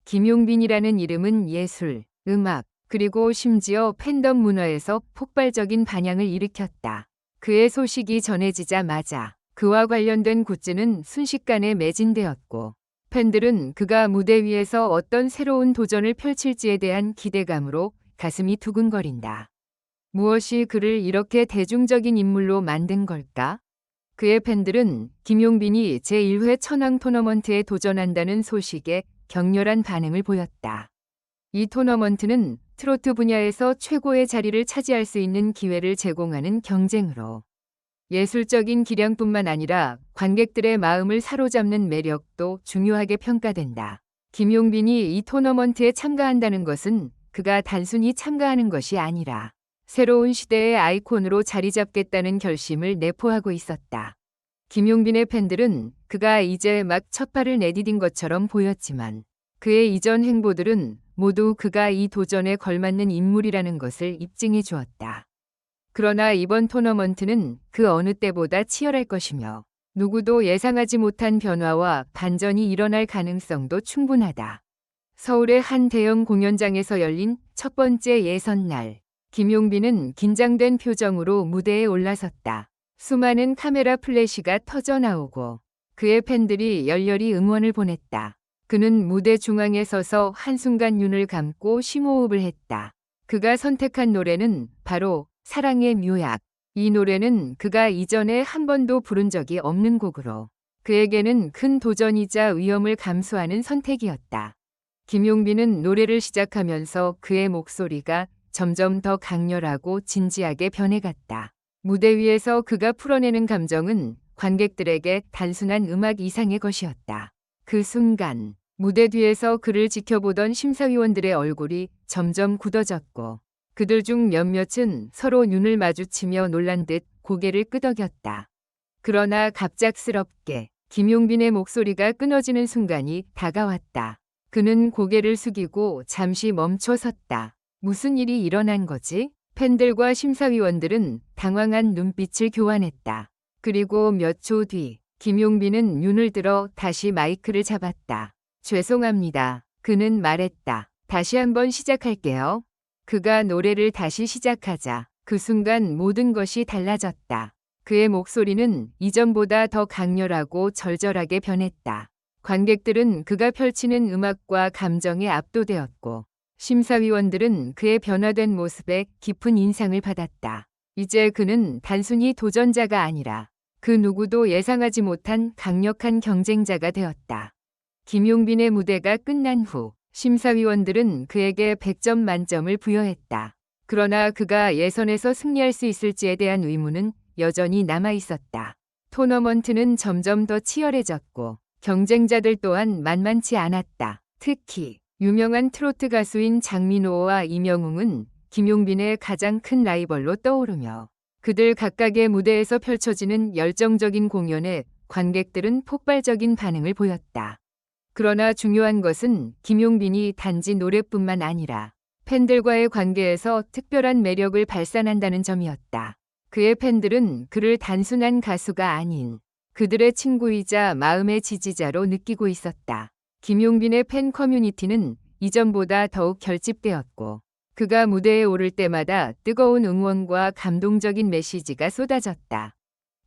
김용빈이라는 이름은 예술, 음악, 그리고 심지어 팬덤 문화에서 폭발적인 반향을 일으켰다. 그의 소식이 전해지자마자 그와 관련된 굿즈는 순식간에 매진되었고, 팬들은 그가 무대 위에서 어떤 새로운 도전을 펼칠지에 대한 기대감으로 가슴이 두근거린다. 무엇이 그를 이렇게 대중적인 인물로 만든 걸까? 그의 팬들은 김용빈이 제1회 천왕 토너먼트에 도전한다는 소식에 격렬한 반응을 보였다. 이 토너먼트는 트로트 분야에서 최고의 자리를 차지할 수 있는 기회를 제공하는 경쟁으로 예술적인 기량뿐만 아니라 관객들의 마음을 사로잡는 매력도 중요하게 평가된다. 김용빈이 이 토너먼트에 참가한다는 것은 그가 단순히 참가하는 것이 아니라 새로운 시대의 아이콘으로 자리 잡겠다는 결심을 내포하고 있었다. 김용빈의 팬들은 그가 이제 막 첫 발을 내디딘 것처럼 보였지만 그의 이전 행보들은 모두 그가 이 도전에 걸맞는 인물이라는 것을 입증해 주었다. 그러나 이번 토너먼트는 그 어느 때보다 치열할 것이며 누구도 예상하지 못한 변화와 반전이 일어날 가능성도 충분하다. 서울의 한 대형 공연장에서 열린 첫 번째 예선 날, 김용빈은 긴장된 표정으로 무대에 올라섰다. 수많은 카메라 플래시가 터져 나오고 그의 팬들이 열렬히 응원을 보냈다. 그는 무대 중앙에 서서 한순간 눈을 감고 심호흡을 했다. 그가 선택한 노래는 바로 사랑의 묘약. 이 노래는 그가 이전에 한 번도 부른 적이 없는 곡으로 그에게는 큰 도전이자 위험을 감수하는 선택이었다. 김용빈은 노래를 시작하면서 그의 목소리가 점점 더 강렬하고 진지하게 변해갔다. 무대 위에서 그가 풀어내는 감정은 관객들에게 단순한 음악 이상의 것이었다. 그 순간 무대 뒤에서 그를 지켜보던 심사위원들의 얼굴이 점점 굳어졌고 그들 중 몇몇은 서로 눈을 마주치며 놀란 듯 고개를 끄덕였다. 그러나 갑작스럽게 김용빈의 목소리가 끊어지는 순간이 다가왔다. 그는 고개를 숙이고 잠시 멈춰 섰다. 무슨 일이 일어난 거지? 팬들과 심사위원들은 당황한 눈빛을 교환했다. 그리고 몇 초 뒤 김용빈은 눈을 들어 다시 마이크를 잡았다. 죄송합니다. 그는 말했다. 다시 한번 시작할게요. 그가 노래를 다시 시작하자 그 순간 모든 것이 달라졌다. 그의 목소리는 이전보다 더 강렬하고 절절하게 변했다. 관객들은 그가 펼치는 음악과 감정에 압도되었고 심사위원들은 그의 변화된 모습에 깊은 인상을 받았다. 이제 그는 단순히 도전자가 아니라 그 누구도 예상하지 못한 강력한 경쟁자가 되었다. 김용빈의 무대가 끝난 후 심사위원들은 그에게 100점 만점을 부여했다. 그러나 그가 예선에서 승리할 수 있을지에 대한 의문은 여전히 남아 있었다. 토너먼트는 점점 더 치열해졌고 경쟁자들 또한 만만치 않았다. 특히 유명한 트로트 가수인 장민호와 임영웅은 김용빈의 가장 큰 라이벌로 떠오르며 그들 각각의 무대에서 펼쳐지는 열정적인 공연에 관객들은 폭발적인 반응을 보였다. 그러나 중요한 것은 김용빈이 단지 노래뿐만 아니라 팬들과의 관계에서 특별한 매력을 발산한다는 점이었다. 그의 팬들은 그를 단순한 가수가 아닌 그들의 친구이자 마음의 지지자로 느끼고 있었다. 김용빈의 팬 커뮤니티는 이전보다 더욱 결집되었고 그가 무대에 오를 때마다 뜨거운 응원과 감동적인 메시지가 쏟아졌다.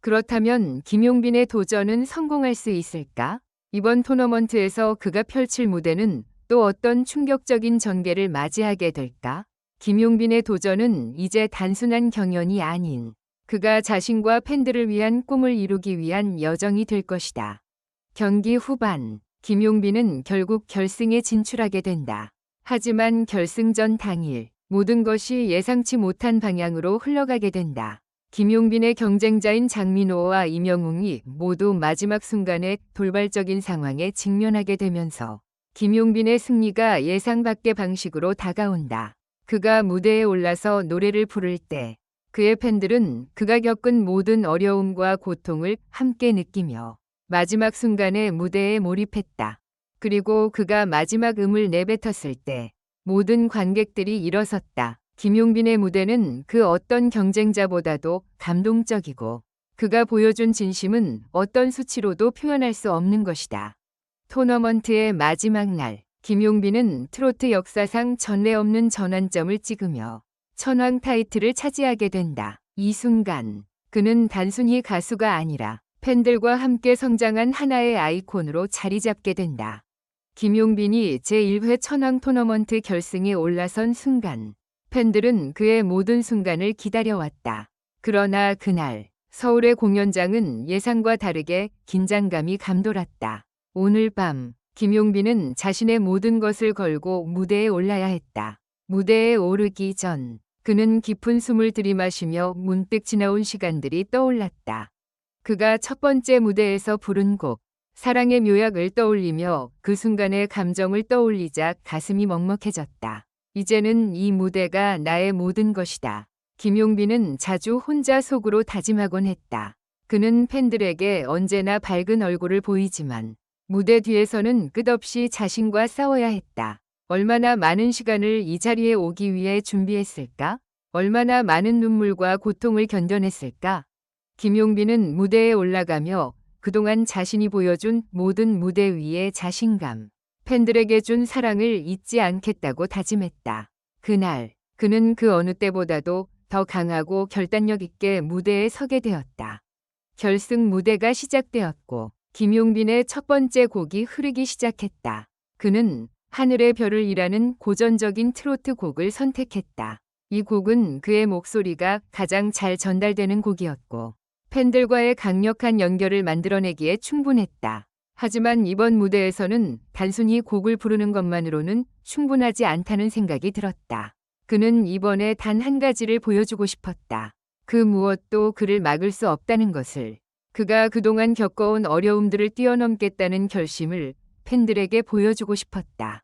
그렇다면 김용빈의 도전은 성공할 수 있을까? 이번 토너먼트에서 그가 펼칠 무대는 또 어떤 충격적인 전개를 맞이하게 될까? 김용빈의 도전은 이제 단순한 경연이 아닌 그가 자신과 팬들을 위한 꿈을 이루기 위한 여정이 될 것이다. 경기 후반, 김용빈은 결국 결승에 진출하게 된다. 하지만 결승전 당일 모든 것이 예상치 못한 방향으로 흘러가게 된다. 김용빈의 경쟁자인 장민호와 임영웅이 모두 마지막 순간에 돌발적인 상황에 직면하게 되면서 김용빈의 승리가 예상 밖의 방식으로 다가온다. 그가 무대에 올라서 노래를 부를 때 그의 팬들은 그가 겪은 모든 어려움과 고통을 함께 느끼며 마지막 순간에 무대에 몰입했다. 그리고 그가 마지막 음을 내뱉었을 때 모든 관객들이 일어섰다. 김용빈의 무대는 그 어떤 경쟁자보다도 감동적이고 그가 보여준 진심은 어떤 수치로도 표현할 수 없는 것이다. 토너먼트의 마지막 날, 김용빈은 트로트 역사상 전례 없는 전환점을 찍으며 천왕 타이틀을 차지하게 된다. 이 순간 그는 단순히 가수가 아니라 팬들과 함께 성장한 하나의 아이콘으로 자리 잡게 된다. 김용빈이 제1회 천왕 토너먼트 결승에 올라선 순간 팬들은 그의 모든 순간을 기다려왔다. 그러나 그날 서울의 공연장은 예상과 다르게 긴장감이 감돌았다. 오늘 밤 김용빈은 자신의 모든 것을 걸고 무대에 올라야 했다. 무대에 오르기 전 그는 깊은 숨을 들이마시며 문득 지나온 시간들이 떠올랐다. 그가 첫 번째 무대에서 부른 곡 사랑의 묘약을 떠올리며 그 순간의 감정을 떠올리자 가슴이 먹먹해졌다. 이제는 이 무대가 나의 모든 것이다. 김용빈은 자주 혼자 속으로 다짐하곤 했다. 그는 팬들에게 언제나 밝은 얼굴을 보이지만 무대 뒤에서는 끝없이 자신과 싸워야 했다. 얼마나 많은 시간을 이 자리에 오기 위해 준비했을까? 얼마나 많은 눈물과 고통을 견뎌냈을까? 김용빈은 무대에 올라가며 그동안 자신이 보여준 모든 무대 위의 자신감, 팬들에게 준 사랑을 잊지 않겠다고 다짐했다. 그날 그는 그 어느 때보다도 더 강하고 결단력 있게 무대에 서게 되었다. 결승 무대가 시작되었고 김용빈의 첫 번째 곡이 흐르기 시작했다. 그는 하늘의 별을 이라는 고전적인 트로트 곡을 선택했다. 이 곡은 그의 목소리가 가장 잘 전달되는 곡이었고 팬들과의 강력한 연결을 만들어내기에 충분했다. 하지만 이번 무대에서는 단순히 곡을 부르는 것만으로는 충분하지 않다는 생각이 들었다. 그는 이번에 단 한 가지를 보여주고 싶었다. 그 무엇도 그를 막을 수 없다는 것을. 그가 그동안 겪어온 어려움들을 뛰어넘겠다는 결심을 팬들에게 보여주고 싶었다.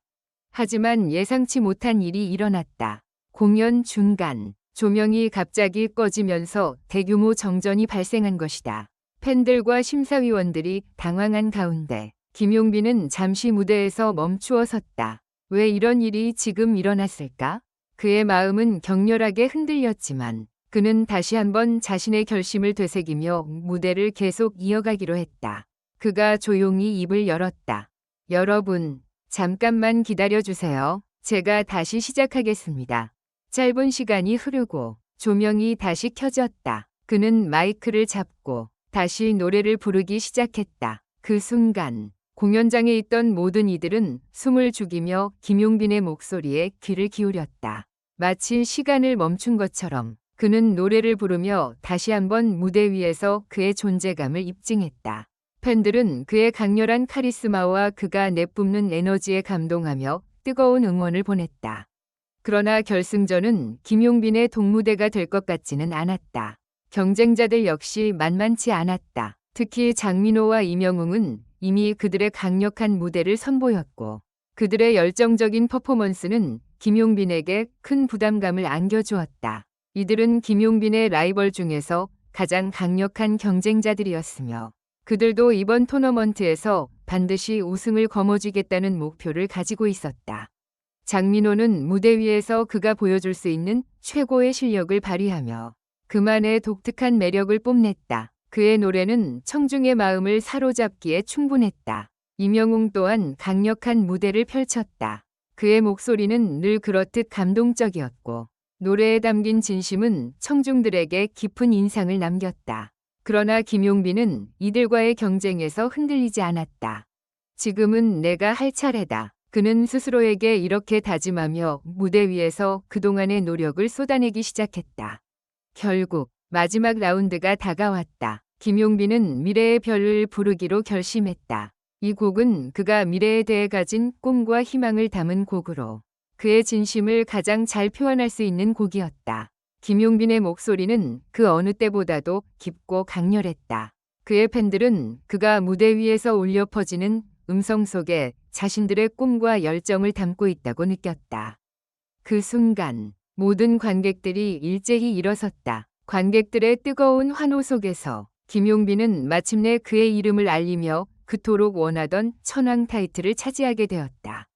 하지만 예상치 못한 일이 일어났다. 공연 중간 조명이 갑자기 꺼지면서 대규모 정전이 발생한 것이다. 팬들과 심사위원들이 당황한 가운데 김용빈은 잠시 무대에서 멈추어 섰다. 왜 이런 일이 지금 일어났을까? 그의 마음은 격렬하게 흔들렸지만 그는 다시 한번 자신의 결심을 되새기며 무대를 계속 이어가기로 했다. 그가 조용히 입을 열었다. 여러분, 잠깐만 기다려주세요. 제가 다시 시작하겠습니다. 짧은 시간이 흐르고 조명이 다시 켜졌다. 그는 마이크를 잡고 다시 노래를 부르기 시작했다. 그 순간 공연장에 있던 모든 이들은 숨을 죽이며 김용빈의 목소리에 귀를 기울였다. 마치 시간을 멈춘 것처럼 그는 노래를 부르며 다시 한번 무대 위에서 그의 존재감을 입증했다. 팬들은 그의 강렬한 카리스마와 그가 내뿜는 에너지에 감동하며 뜨거운 응원을 보냈다. 그러나 결승전은 김용빈의 동무대가 될 것 같지는 않았다. 경쟁자들 역시 만만치 않았다. 특히 장민호와 이명웅은 이미 그들의 강력한 무대를 선보였고 그들의 열정적인 퍼포먼스는 김용빈에게 큰 부담감을 안겨주었다. 이들은 김용빈의 라이벌 중에서 가장 강력한 경쟁자들이었으며 그들도 이번 토너먼트에서 반드시 우승을 거머쥐겠다는 목표를 가지고 있었다. 장민호는 무대 위에서 그가 보여줄 수 있는 최고의 실력을 발휘하며 그만의 독특한 매력을 뽐냈다. 그의 노래는 청중의 마음을 사로잡기에 충분했다. 이명웅 또한 강력한 무대를 펼쳤다. 그의 목소리는 늘 그렇듯 감동적이었고 노래에 담긴 진심은 청중들에게 깊은 인상을 남겼다. 그러나 김용빈은 이들과의 경쟁에서 흔들리지 않았다. 지금은 내가 할 차례다. 그는 스스로에게 이렇게 다짐하며 무대 위에서 그동안의 노력을 쏟아내기 시작했다. 결국 마지막 라운드가 다가왔다. 김용빈은 미래의 별을 부르기로 결심했다. 이 곡은 그가 미래에 대해 가진 꿈과 희망을 담은 곡으로 그의 진심을 가장 잘 표현할 수 있는 곡이었다. 김용빈의 목소리는 그 어느 때보다도 깊고 강렬했다. 그의 팬들은 그가 무대 위에서 울려 퍼지는 음성 속에 자신들의 꿈과 열정을 담고 있다고 느꼈다. 그 순간 모든 관객들이 일제히 일어섰다. 관객들의 뜨거운 환호 속에서 김용빈은 마침내 그의 이름을 알리며 그토록 원하던 천왕 타이틀을 차지하게 되었다.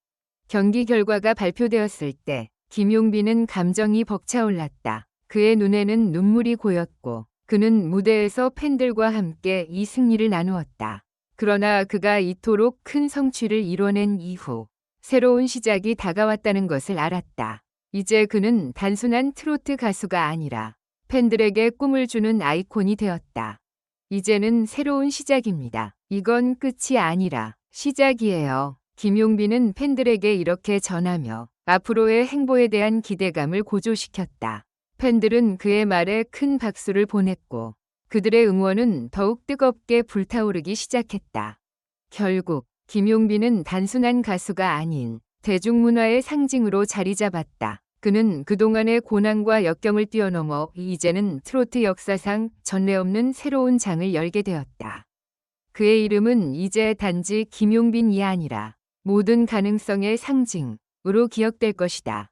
경기 결과가 발표되었을 때 김용빈은 감정이 벅차올랐다. 그의 눈에는 눈물이 고였고 그는 무대에서 팬들과 함께 이 승리를 나누었다. 그러나 그가 이토록 큰 성취를 이뤄낸 이후 새로운 시작이 다가왔다는 것을 알았다. 이제 그는 단순한 트로트 가수가 아니라 팬들에게 꿈을 주는 아이콘이 되었다. 이제는 새로운 시작입니다. 이건 끝이 아니라 시작이에요. 김용빈은 팬들에게 이렇게 전하며 앞으로의 행보에 대한 기대감을 고조시켰다. 팬들은 그의 말에 큰 박수를 보냈고 그들의 응원은 더욱 뜨겁게 불타오르기 시작했다. 결국 김용빈은 단순한 가수가 아닌 대중문화의 상징으로 자리 잡았다. 그는 그동안의 고난과 역경을 뛰어넘어 이제는 트로트 역사상 전례 없는 새로운 장을 열게 되었다. 그의 이름은 이제 단지 김용빈이 아니라 모든 가능성의 상징으로 기억될 것이다.